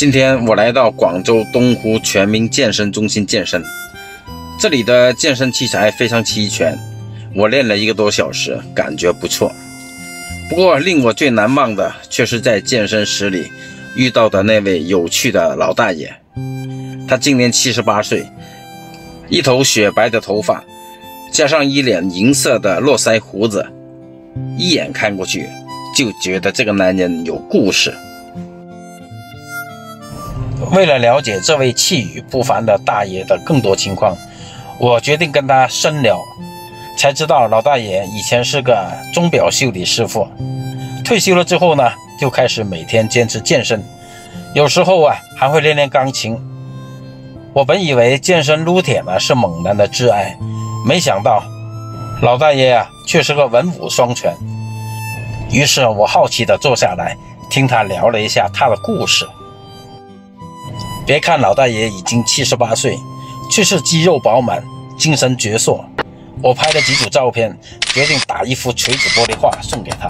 今天我来到广州东湖全民健身中心健身，这里的健身器材非常齐全，我练了1个多小时，感觉不错。不过令我最难忘的却是在健身室里遇到的那位有趣的老大爷。他今年78岁，一头雪白的头发，加上一脸银色的络腮胡子，一眼看过去就觉得这个男人有故事。为了了解这位气宇不凡的大爷的更多情况，我决定跟他深聊，才知道老大爷以前是个钟表修理师傅，退休了之后呢，就开始每天坚持健身，有时候还会练练钢琴。我本以为健身撸铁呢是猛男的挚爱，没想到老大爷却是个文武双全。于是我好奇地坐下来听他聊了一下他的故事。别看老大爷已经78岁，却是肌肉饱满，精神矍铄。我拍了几组照片，决定打一幅垂直玻璃画送给他。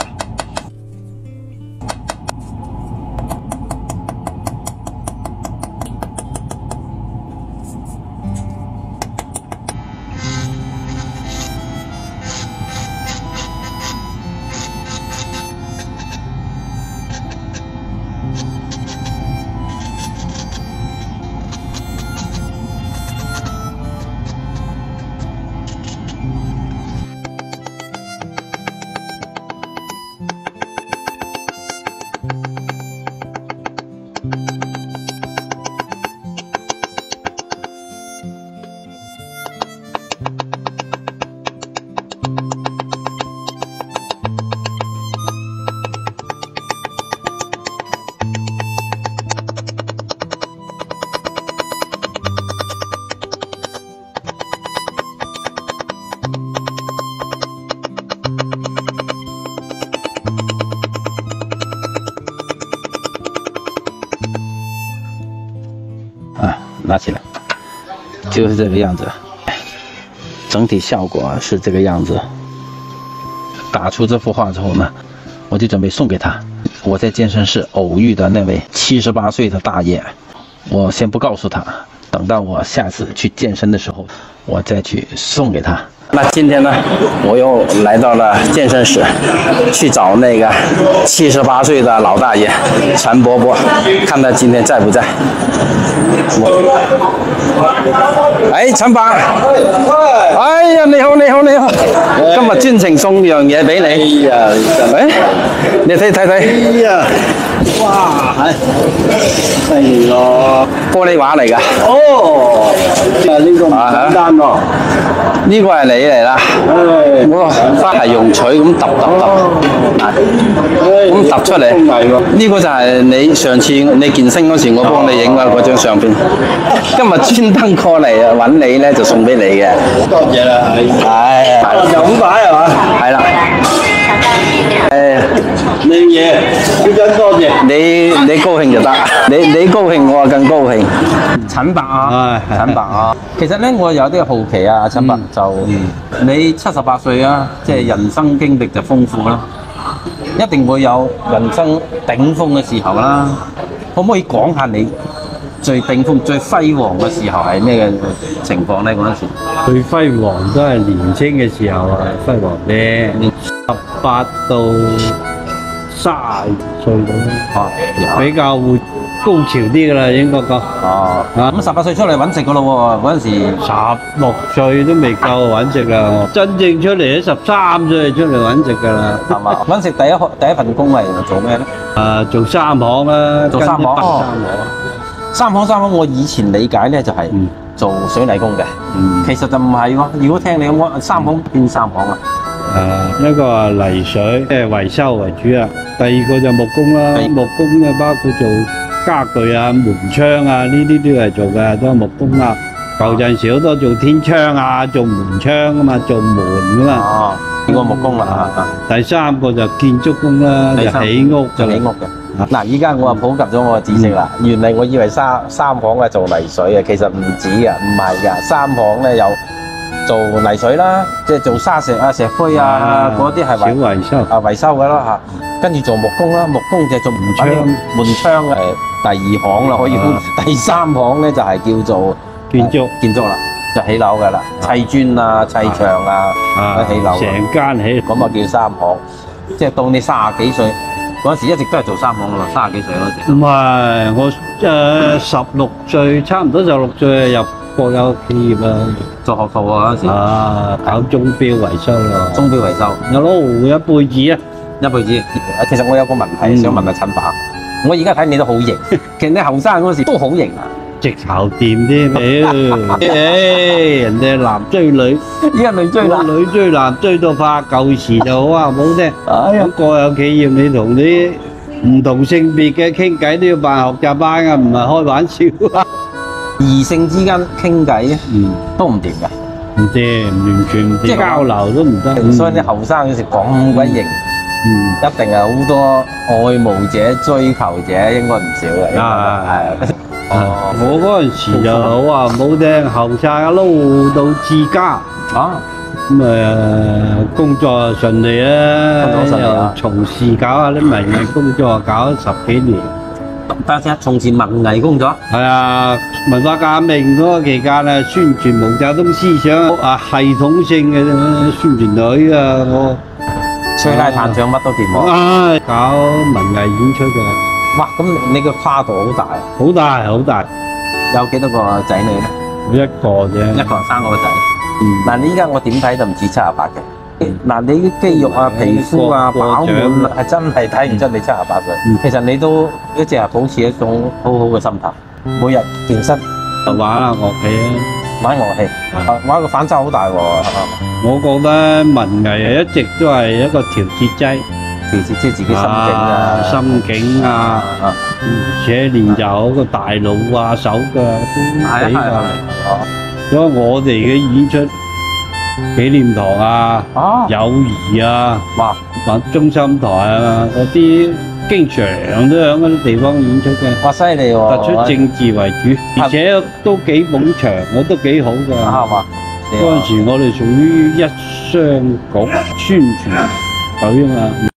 拿起来，就是这个样子，整体效果是这个样子。打出这幅画之后呢，我就准备送给他。我在健身室偶遇的那位78岁的大爷，我先不告诉他，等到我下次去健身的时候，我再去送给他。那今天呢，我又来到了健身室，去找那个78岁的老大爷陈伯伯，看他今天在不在。陳伯，哎呀，你好，今日專程送樣嘢俾你。你睇。哇，係咯，玻璃畫嚟㗎。哦，呢個唔簡單喎。呢個係你嚟啦。我翻係用錘咁揼，咁揼出嚟。呢個就係你上次你健身嗰時，我幫你影嗰張相片。今日專登過嚟揾你咧，就送俾你嘅。多謝啦，係。就咁擺係嘛？係啦。靚嘢，真多謝。你高興就得，你高興我更高興。陳伯啊，陳伯啊，其實咧我有啲好奇啊，陳伯就你78歲啊，即係人生經歷就豐富啦，一定會有人生頂峰嘅時候啦。可唔可以講下你最頂峰、最輝煌嘅時候係咩嘅情況咧？嗰陣時最輝煌都係年青嘅時候啊，輝煌啲18到32歲咁樣，比較會高潮啲㗎啦，應該講。咁18歲出嚟揾食㗎咯喎，嗰陣時16歲都未夠揾食啦，真正出嚟都13歲出嚟揾食㗎啦。係嘛？揾食第一份工係做咩咧？做三行啦，做三行。三行，我以前理解咧就係做水泥工嘅，其實就唔係喎。如果聽你講三行邊三行啊？一個係泥水，即係維修為主啊。第二個就木工啦，木工咧包括做家具啊、門窗啊，呢啲都係做嘅，都係木工啊。舊陣時好多做天窗啊、做門窗啊嘛，做門㗎嘛。哦，呢個木工啦。第三個就建築工啦，就起屋嘅。嗱，依家我普及咗我嘅知識啦。原嚟我以為三行係做泥水嘅，其實唔止嘅，唔係㗎。三行咧有做泥水啦，即係做沙石啊、石灰啊嗰啲係小維修。維修嘅啦嚇。跟住做木工啦，木工就做門窗嘅第二行啦，可以講第三行咧就係叫做建築啦，就起樓嘅啦，砌磚啊、砌牆啊，起樓。成間起咁啊叫三行，即係到你30幾歲嗰陣時，一直都係做三行咯，30幾歲嗰時。唔係，我16歲，差唔多16歲入國有企業啦，做學徒啊嗰陣時。搞鐘錶維修咯。鐘錶維修，有攞一輩子啊！一輩子。其實我有個問題想問下陳伯，我而家睇你都好型，其實你後生嗰時都好型啊！直頭掂添，人哋男追女，依家女追男，女追男追到怕舊時就好話唔好聽。咁國有企業你同啲唔同性別嘅傾偈都要辦學習班㗎，唔係開玩笑啊！異性之間傾偈咧，都唔掂㗎，唔掂，完全唔掂，交流都唔得。所以你後生嗰時咁鬼型，一定係好多愛慕者、追求者，應該唔少嘅。係。我嗰陣時就好話唔好聽，後生一路到自家，咁工作順利啦，又從事搞下啲文藝工作，搞咗10幾年。等陣從事文藝工作。係啊，文化革命嗰個期間啊，宣傳毛澤東思想系統性嘅宣傳隊啊，我吹拉彈唱乜都掂喎。搞文藝演出嘅。哇！咁你個跨度好大啊！好大好大，有幾多個仔女咧？一個啫，一個人生個仔。嗱，你依家我點睇都唔止78嘅。嗱，你啲肌肉啊、皮膚啊飽滿，係真係睇唔出你78歲。其實你都一直係保持一種好好嘅心態，每日健身，玩下樂器啊，玩樂器，玩個反差好大喎。我覺得文藝一直都係一個調節劑。調節即係自己心境啊，而且練就好個大腦啊、手腳都比較。所以我哋嘅演出紀念堂啊、友誼啊、中心台啊嗰啲，經常都喺嗰啲地方演出嘅。哇！犀利喎！突出政治為主，而且都幾捧場，我都幾好㗎。啱嘛？嗰陣時我哋屬於一商局宣傳隊啊嘛。